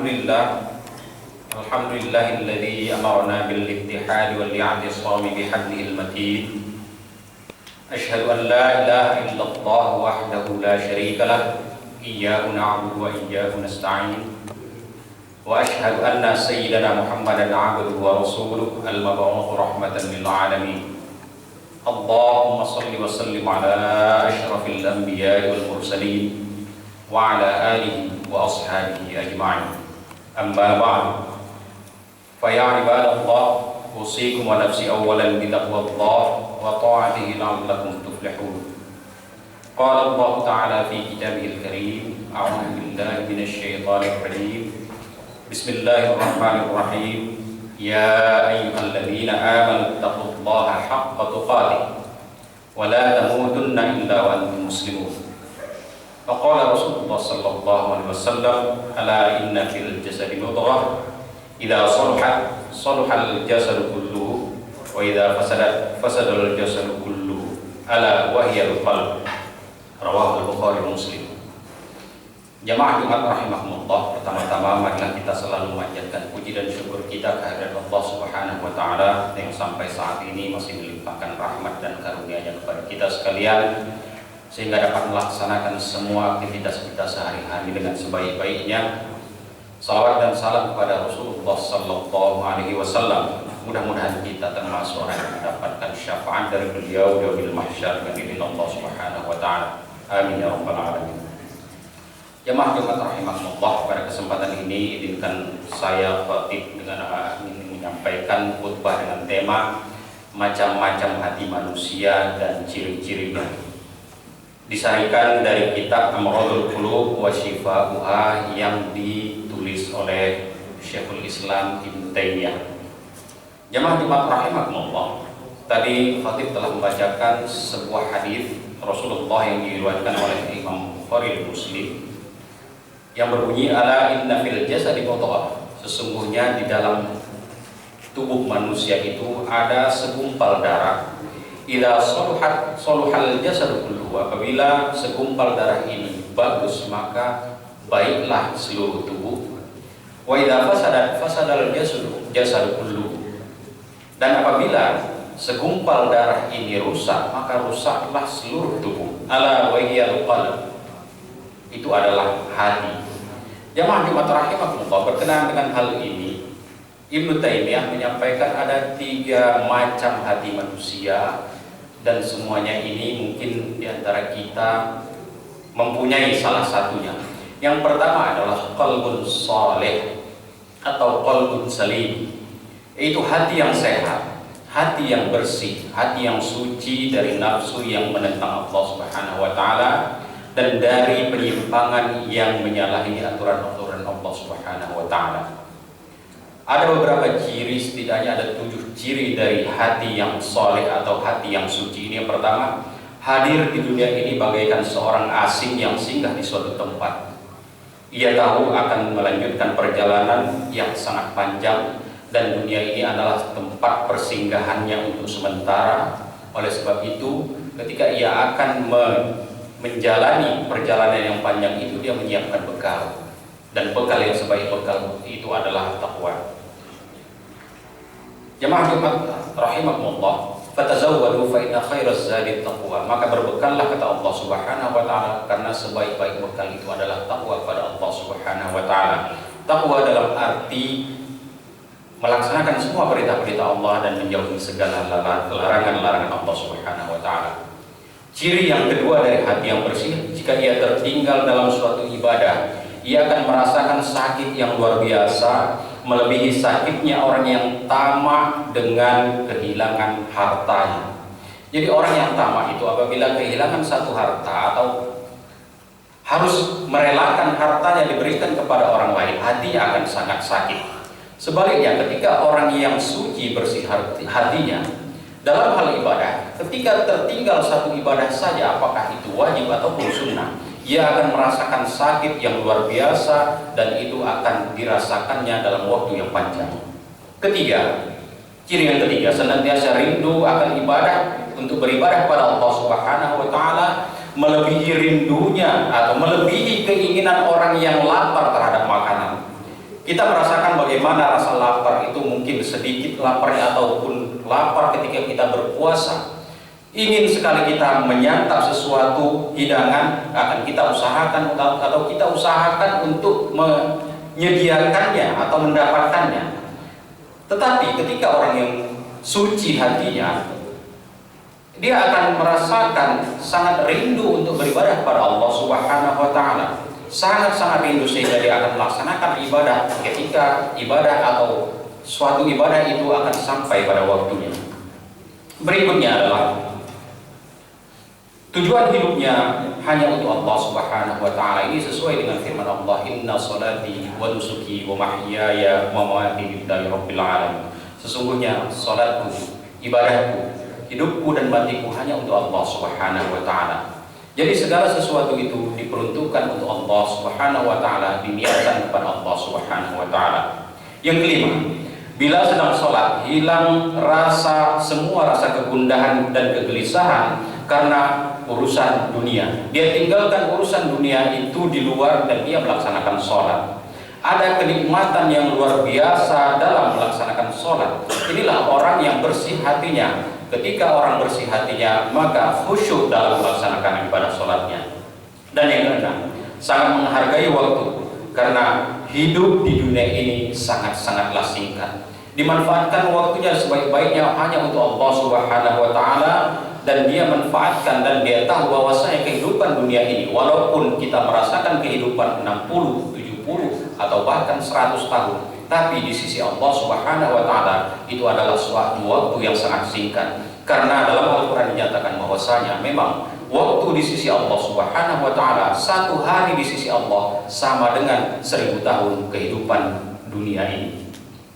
Alhamdulillahilladzi amarna bil ittihad wal i'tisam bihablil matin. Asyhadu an la ilaha illallah wahdahu la syarika lah. Iyyahu na'budu wa iyyahu nasta'in. Wa asyhadu anna sayyidana Muhammadan 'abduhu wa rasuluhu al-mab'uts rahmatan lil 'alamin. Allahumma shalli wa sallim ala asyrafil anbiya'i wal mursalin wa ala alihi wa ashabihi ajma'in. Amma ba'du. Fa ya ibadallah, usikum wa nafsi awwalan bi taqwallah wa ta'atihi la'allakum tuflihun. Qala Allah ta'ala fi kitabihil karim, a'udzu billahi minasy syaithanir rajim. Bismillahirrahmanirrahim. Ya ayyuhalladzina amanu taqullaha haqqa tuqatih wa la tamutunna illa wa antum muslimun. Faqala Rasulullah sallallahu alaihi wasallam, ala inna fil jasadi mudghah idza salahat salahal jasadu kulluhu wa idza fasadat fasadal jasadu kulluhu ala wa hiya al-qalb. Rawahu al-Bukhari wa Muslim. Jamaah Jumat rahimahumullah, pertama-tama marilah kita selalu memanjatkan puji dan syukur kita kehadirat Allah Subhanahu wa taala yang sampai saat ini masih melimpahkan rahmat dan karunia-Nya kepada kita sekalian, sehingga dapat melaksanakan semua aktivitas kita sehari-hari dengan sebaik-baiknya. Salawat dan salam kepada Rasulullah sallallahu alaihi wasallam. Mudah-mudahan kita termasuk orang yang mendapatkan syafaat dari beliau di yaumil mahsyar dengan izin Allah Subhanahu wa taala. Amin ya rabbal alamin. Jamaah Jumat rahimahullah, pada kesempatan ini izinkan saya khatib dengan ingin menyampaikan khutbah dengan tema macam-macam hati manusia dan ciri-cirinya. Disarikan dari kitab Amradul Qulub wa Shifa'uha yang ditulis oleh Syekhul Islam Ibnu Taimiyah. Jamaah Jumat rahimahullah, tadi khatib telah membacakan sebuah hadis Rasulullah yang diriwayatkan oleh Imam Bukhari dan Muslim yang berbunyi, ala inna fil jasadi mudghah, sesungguhnya di dalam tubuh manusia itu ada segumpal darah. Idza saluhat saluhal jasadu kulluhu, apabila segumpal darah ini bagus maka baiklah seluruh tubuh. Wa idza fasadat fasadal jasadu kulluhu, dan apabila segumpal darah ini rusak maka rusaklah seluruh tubuh. Ala wa hiyal qalb, itu adalah hati. Jamaah Jumat rahimahullah, berkenaan dengan hal ini Ibnu Taimiyah menyampaikan ada 3 macam hati manusia, dan semuanya ini mungkin diantara kita mempunyai salah satunya. Yang pertama adalah qalbun saleh atau qalbun salim, yaitu hati yang sehat, hati yang bersih, hati yang suci dari nafsu yang menentang Allah Subhanahu wa taala dan dari penyimpangan yang menyalahi aturan-aturan Allah Subhanahu wa taala. Ada beberapa ciri, setidaknya ada 7 ciri dari hati yang soleh atau hati yang suci. Ini yang pertama, hadir di dunia ini bagaikan seorang asing yang singgah di suatu tempat. Ia tahu akan melanjutkan perjalanan yang sangat panjang, dan dunia ini adalah tempat persinggahannya untuk sementara. Oleh sebab itu, ketika ia akan menjalani perjalanan yang panjang itu, dia menyiapkan bekal, dan bekal yang sebaik bekal itu adalah takwa. Jamaah Jumat rahimahumullah, fatazawwadu fa inna khairaz zadi taqwa, maka berbekallah kata Allah Subhanahu wa taala, karena sebaik-baik bekal itu adalah takwa kepada Allah Subhanahu wa taala. Takwa dalam arti melaksanakan semua perintah-perintah Allah dan menjauhi segala larangan-larangan Allah Subhanahu wa taala. Ciri yang kedua dari hati yang bersih, jika ia tertinggal dalam suatu ibadah, ia akan merasakan sakit yang luar biasa, melebihi sakitnya orang yang tamak dengan kehilangan hartanya. Jadi orang yang tamak itu apabila kehilangan satu harta atau harus merelakan hartanya diberikan kepada orang lain, hatinya akan sangat sakit. Sebaliknya, ketika orang yang suci bersih hatinya dalam hal ibadah, ketika tertinggal satu ibadah saja, apakah itu wajib ataupun sunnah, ia akan merasakan sakit yang luar biasa, dan itu akan dirasakannya dalam waktu yang panjang. Ketiga, ciri yang ketiga, senantiasa rindu akan ibadah, untuk beribadah kepada Allah Subhanahu wa taala, melebihi rindunya atau melebihi keinginan orang yang lapar terhadap makanan. Kita merasakan bagaimana rasa lapar itu mungkin sedikit laparnya ataupun lapar ketika kita berpuasa. Ingin sekali kita menyantap sesuatu hidangan, akan kita usahakan atau kita usahakan untuk menyediakannya atau mendapatkannya. Tetapi ketika orang yang suci hatinya, dia akan merasakan sangat rindu untuk beribadah kepada Allah Subhanahu wa taala. Sangat-sangat rindu sehingga dia akan melaksanakan ibadah ketika ibadah atau suatu ibadah itu akan sampai pada waktunya. Berikutnya adalah tujuan hidupnya hanya untuk Allah Subhanahu wa taala. Ini sesuai dengan firman Allah, "Inna sholati wa nusuki wa mahyaya wa mamati lillahi rabbil alamin." Sesungguhnya salatku, ibadahku, hidupku dan matiku hanya untuk Allah Subhanahu wa taala. Jadi segala sesuatu itu diperuntukkan untuk Allah Subhanahu wa taala, diniatkan kepada Allah Subhanahu wa taala. Yang kelima, bila sedang sholat hilang semua rasa kegundahan dan kegelisahan karena urusan dunia. Dia tinggalkan urusan dunia itu di luar dan dia melaksanakan sholat. Ada kenikmatan yang luar biasa dalam melaksanakan sholat. Inilah orang yang bersih hatinya. Ketika orang bersih hatinya, maka khusyuk dalam melaksanakan ibadah sholatnya. Dan yang keenam, sangat menghargai waktu, karena hidup di dunia ini sangat-sangatlah singkat. Dimanfaatkan waktunya sebaik-baiknya hanya untuk Allah Subhanahu wa taala, dan dia manfaatkan dan dia tahu bahwasanya kehidupan dunia ini, walaupun kita merasakan kehidupan 60, 70 atau bahkan 100 tahun, tapi di sisi Allah Subhanahu wa taala itu adalah suatu waktu yang sangat singkat. Karena dalam Al-Qur'an dinyatakan bahwasanya memang waktu di sisi Allah Subhanahu wa taala, satu hari di sisi Allah sama dengan 1000 tahun kehidupan dunia ini.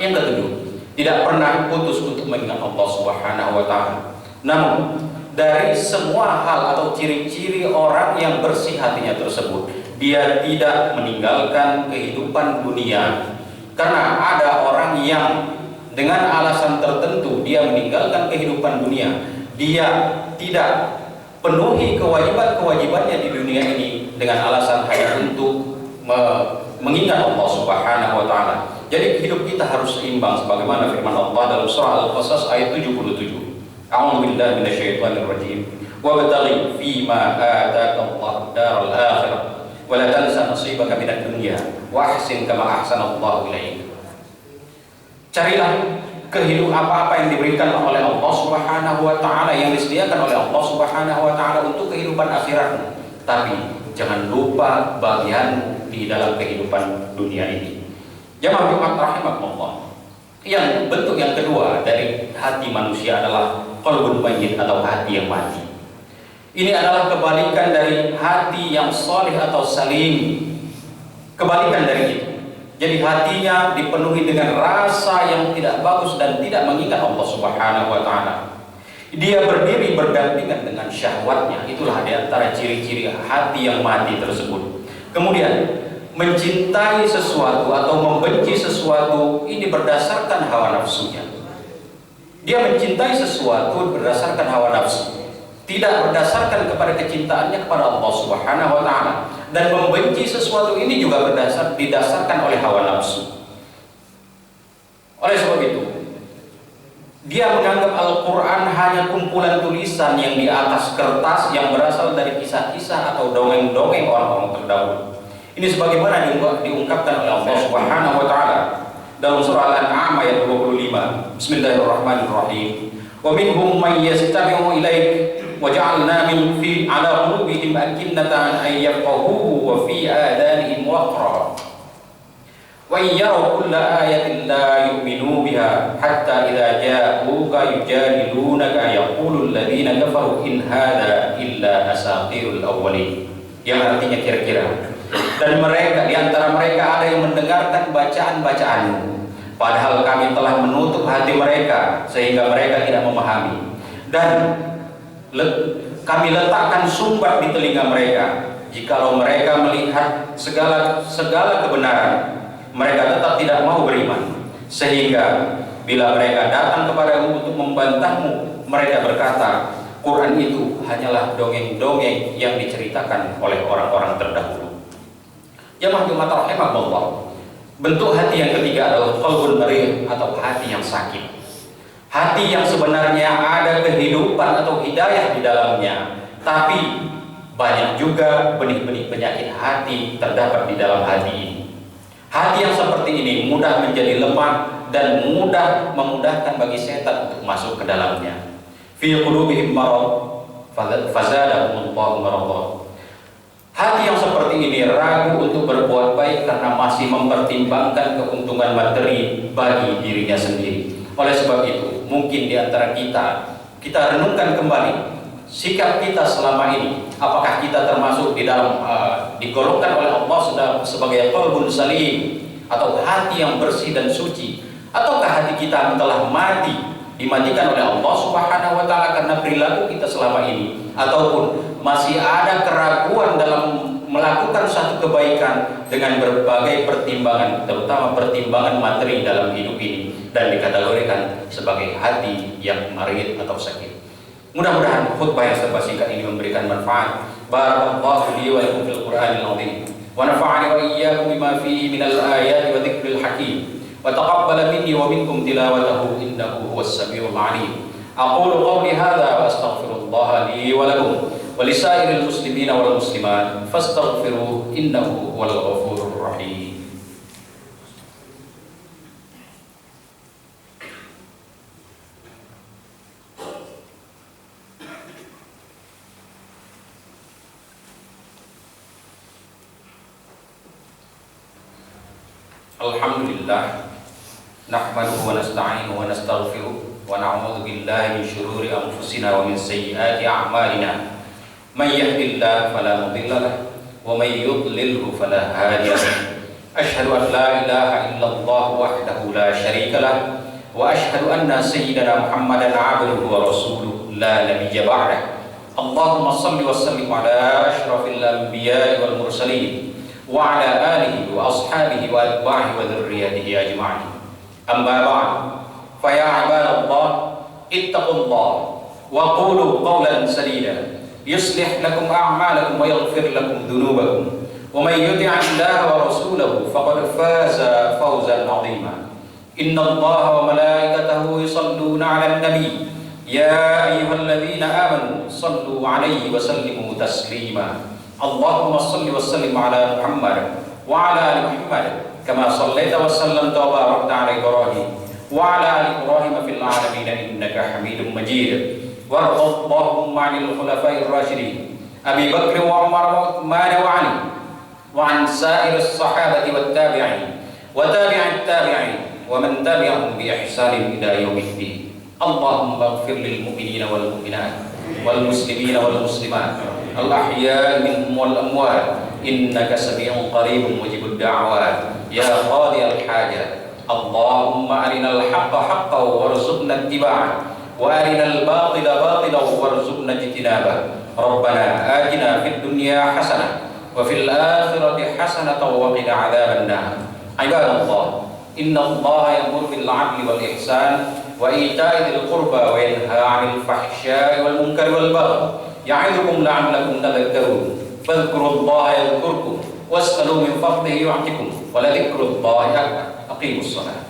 Yang ketujuh, tidak pernah putus untuk mengingat Allah Subhanahu wa taala. Namun dari semua hal atau ciri-ciri orang yang bersih hatinya tersebut, dia tidak meninggalkan kehidupan dunia. Karena ada orang yang dengan alasan tertentu dia meninggalkan kehidupan dunia, dia tidak penuhi kewajiban-kewajibannya di dunia ini dengan alasan hanya untuk mengingat Allah Subhanahu wa taala. Jadi hidup kita harus seimbang sebagaimana firman Allah dalam surah Al-Qasas ayat 77. A'udzu billahi minasyaitonir rajim. Wabtaghi fima ataka Allahu daral akhirah wa la tansa nasibaka minad dunya wa ahsin kama ahsanallahu ilaik. Carilah kehidupan apa-apa yang diberikan oleh Allah Subhanahu wa taala, yang disediakan oleh Allah Subhanahu wa taala untuk kehidupan akhiratmu. Tapi jangan lupa bagian di dalam kehidupan dunia ini. Jamaah Jumat rahimakumullah. Yang bentuk yang kedua dari hati manusia adalah qalbun mayyit atau hati yang mati. Ini adalah kebalikan dari hati yang salih atau salim. Kebalikan dari itu. Jadi hatinya dipenuhi dengan rasa yang tidak bagus dan tidak mengingat Allah Subhanahu wa taala. Dia berdiri berdampingan dengan syahwatnya. Itulah di antara ciri-ciri hati yang mati tersebut. Kemudian mencintai sesuatu atau membenci sesuatu ini berdasarkan hawa nafsunya. Dia mencintai sesuatu berdasarkan hawa nafsu, tidak berdasarkan kepada kecintaannya kepada Allah Subhanahu wa taala. Dan membenci sesuatu ini juga didasarkan oleh hawa nafsu. Oleh sebab itu, dia menganggap Al-Quran hanya kumpulan tulisan yang di atas kertas yang berasal dari kisah-kisah atau dongeng-dongeng orang-orang terdahulu. Ini sebagaimana diungkapkan oleh Allah Subhanahu wa taala dalam surah Al-An'am ayat 25. Bismillahirrahmanirrahim. Wa minhum man yastami'u ilaik wa ja'alna min fi 'ala qulubihim akinnatan an yafqahuhu wa fi adanihim waqra. Wa in yaraw kulla ayatin la yu'minu biha hatta idza ja'uka yujadilunaka yaqulu alladhina kafaru in hadha illa asatirul awwalin. Yang artinya kira-kira, dan mereka di antara mereka ada yang mendengarkan bacaan-bacaanmu, padahal kami telah menutup hati mereka sehingga mereka tidak memahami, dan kami letakkan sumbat di telinga mereka. Jikalau mereka melihat segala kebenaran, mereka tetap tidak mau beriman, sehingga bila mereka datang kepadamu untuk membantahmu, mereka berkata, Quran itu hanyalah dongeng-dongeng yang diceritakan oleh orang-orang terdahulu. Jamaah Jumat rahimahullah. Bentuk hati yang ketiga adalah qalbun marid atau hati yang sakit. Hati yang sebenarnya ada kehidupan atau hidayah di dalamnya, tapi banyak juga benih-benih penyakit hati terdapat di dalam hati ini. Hati yang seperti ini mudah menjadi lemah dan mudah memudahkan bagi setan untuk masuk ke dalamnya. Fi qulubihim marad fazadahumullahu marada. Hati yang seperti ini ragu untuk berbuat baik karena masih mempertimbangkan keuntungan materi bagi dirinya sendiri. Oleh sebab itu, mungkin di antara kita renungkan kembali sikap kita selama ini. Apakah kita termasuk di dalam digolongkan oleh Allah sebagai qalbun salim atau hati yang bersih dan suci, ataukah hati kita telah dimatikan oleh Allah Subhanahu wa taala karena perilaku kita selama ini, ataupun masih ada keraguan dalam melakukan satu kebaikan dengan berbagai pertimbangan, terutama pertimbangan materi dalam hidup ini, dan dikategorikan sebagai hati yang marid atau sakit. Mudah-mudahan khutbah yang serba singkat ini memberikan manfaat. Barakallahu li wa lakum fil Qur'anil azim wa nafa'ani wa iyyakum bima fihi minal ayati wa dzikril hakim wa taqabbala minni wa minkum tilawatahu innahu huwas samiul alim. Aqulu qawli hadza wa astaghfirullah li wa lakum wa lisairil muslimina wal muslimat fastaghfiruhu innahu huwal ghafurur rahim. Alhamdulillah, nahmaduhu wa nasta'inuhu wa nastaghfiruh wa na'udzu billahi min shururi anfusina wa min sayyiati a'malina. May yahdihillahu fala mudilla lahu wa may yudlilhu fala hadiya lahu. Asyhadu an la ilaha illallah wahdahu la syarika lahu wa asyhadu anna sayyidana Muhammadan 'abduhu wa rasuluhu la nabiyya ba'dahu. Allahumma shalli wa sallim ala asyrafil anbiya'i wal mursalin wa ala alihi wa ashabihi wa atba'ihi wa dzurriyyatihi ajma'in. Amma ba'd, fa ya ibadallah ittaqullah wa qulu qawlan sadida yuslih lakum a'malakum wa yaghfir lakum dhunubakum wa may yuti' Allaha wa rasulahu faqad faza fawzan 'azima. Innallaha wa malaikatahu yusalluna 'alan nabi ya ayyuhalladzina amanu sallu 'alaihi wa sallimu taslima. Allahumma salli wa sallim ala Muhammad wa ala ali Muhammad kama sallaita wa sallamta wa barakta ala Ibrahim wa ala ali Ibrahim fil alamin innaka Hamidum Majid. Warḍa Allahumma 'anil khulafa'ir rasyidin Abi Bakr wa Umar wa Uthman wa Ali wa 'an sa'iris sahabati wat tabi'in wa tabi'it tabi'in wa man tabi'ahum bi ihsanin ila yaumiddin. Allahumma ighfir lil mu'minina wal mu'minat wal muslimina wal muslimat al-ahya'i minhum wal amwat innaka sami'un qaribun mujibud da'wat ya qadiyal hajat. Allahumma arinal haqqa haqqan warzuqna ittiba'ah wa arinal batila batilan warzuqna ijtinabah. Rabbana atina fid dunya hasanah wa fil akhirati hasanah wa qina adzaban nar. Ibadallah, innallaha ya'muru bil 'adli wal ihsan wa ita'i dzil qurba wa yanha 'anil fahsya'i wal munkari wal baghi ya'idukum la'allakum tadhakkarun. Fadhkurullaha yadhkurkum was'alu min fadlihi yu'tikum wa la dhikrullahi akbar. Aqimus shalah.